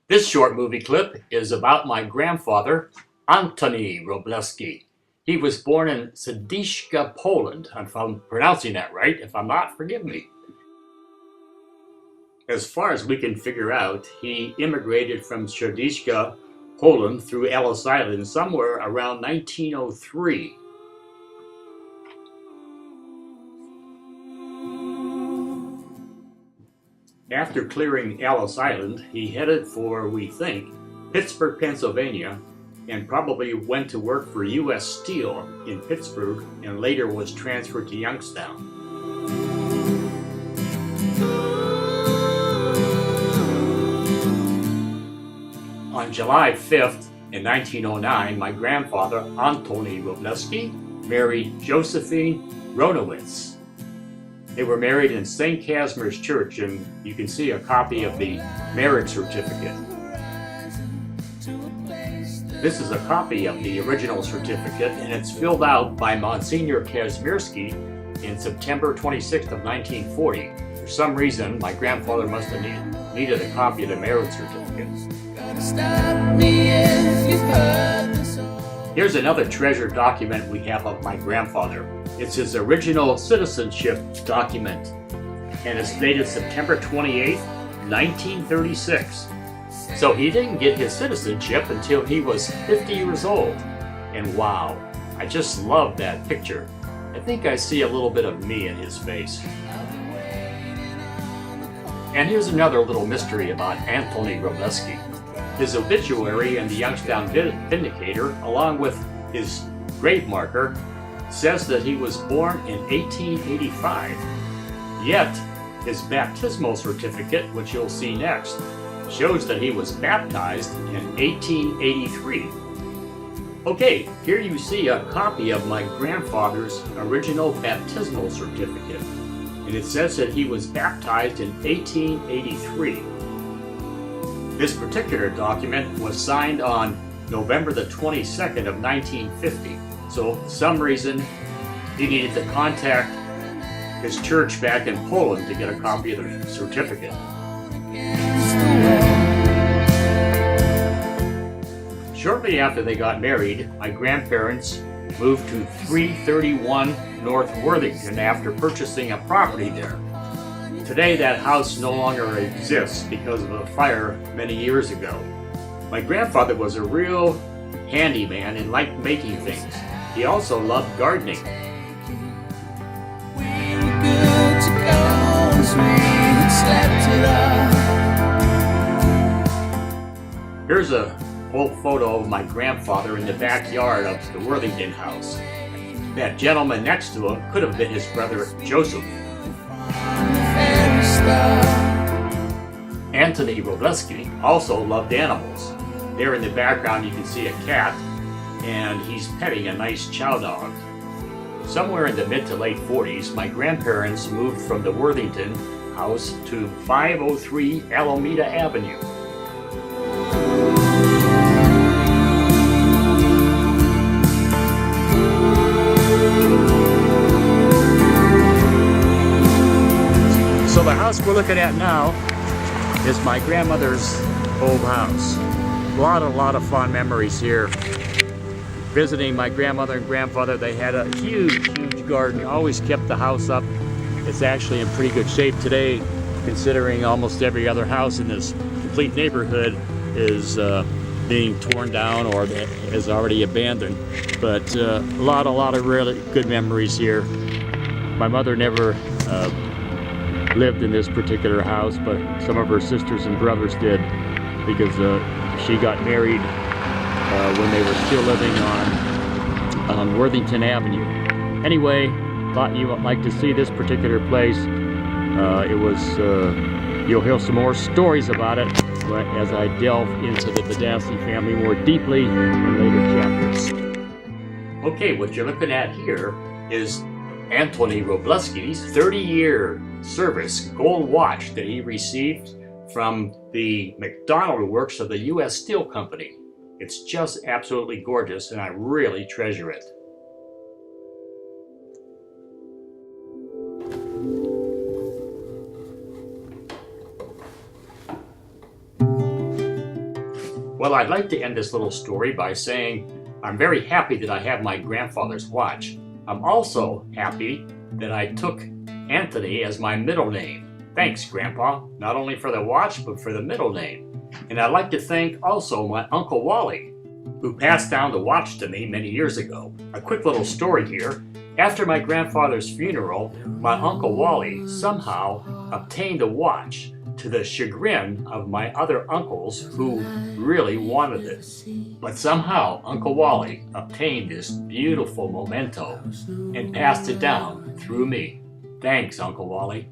This short movie clip is about my grandfather, Antoni Wroblewski. He was born in Siediszka, Poland. If I'm pronouncing that right. If I'm not, forgive me. As far as we can figure out, he immigrated from Siediszka, Poland through Ellis Island somewhere around 1903. After clearing Ellis Island, he headed for, we think, Pittsburgh, Pennsylvania, and probably went to work for U.S. Steel in Pittsburgh and later was transferred to Youngstown. On July 5th, in 1909, my grandfather, Antoni Wroblewski, married Josephine Ronowitz. They were married in St. Casimir's Church, and you can see a copy of the marriage certificate. This is a copy of the original certificate, and it's filled out by Monsignor Kazimierski in September 26th of 1940. For some reason, my grandfather must have needed a copy of the marriage certificate. Here's another treasured document we have of my grandfather. It's his original citizenship document, and it's dated September 28th, 1936. So he didn't get his citizenship until he was 50 years old. And wow, I just love that picture. I think I see a little bit of me in his face. And here's another little mystery about Antoni Wroblewski. His obituary in the Youngstown Vindicator, along with his grave marker, says that he was born in 1885. Yet, his baptismal certificate, which you'll see next, shows that he was baptized in 1883. Okay, here you see a copy of my grandfather's original baptismal certificate, and it says that he was baptized in 1883. This particular document was signed on November the 22nd of 1950. So for some reason, he needed to contact his church back in Poland to get a copy of the certificate. Shortly after they got married, my grandparents moved to 331 North Worthington after purchasing a property there. Today that house no longer exists because of a fire many years ago. My grandfather was a real handyman and liked making things. He also loved gardening. Here's a old photo of my grandfather in the backyard of the Worthington house. That gentleman next to him could have been his brother Joseph. Antoni Wroblewski also loved animals. There in the background you can see a cat, and he's petting a nice chow dog. Somewhere in the mid to late 40s, my grandparents moved from the Worthington house to 503 Alameda Avenue. So the house we're looking at now is my grandmother's old house. A lot of fond memories here. Visiting my grandmother and grandfather, they had a huge garden, always kept the house up. It's actually in pretty good shape today, considering almost every other house in this complete neighborhood is being torn down or is already abandoned. But a lot of really good memories here. My mother never lived in this particular house, but some of her sisters and brothers did, because she got married when they were still living on Worthington Avenue. Anyway, thought you would like to see this particular place. You'll hear some more stories about it as I delve into the Madacsi family more deeply in later chapters. Okay, what you're looking at here is Antoni Wroblewski's 30-year service gold watch that he received from the McDonald Works of the U.S. Steel Company. It's just absolutely gorgeous, and I really treasure it. Well, I'd like to end this little story by saying I'm very happy that I have my grandfather's watch. I'm also happy that I took Antoni as my middle name. Thanks, Grandpa, not only for the watch, but for the middle name. And I'd like to thank also my Uncle Wally, who passed down the watch to me many years ago. A quick little story here. After my grandfather's funeral, my Uncle Wally somehow obtained a watch, to the chagrin of my other uncles who really wanted it. But somehow Uncle Wally obtained this beautiful memento and passed it down through me. Thanks, Uncle Wally.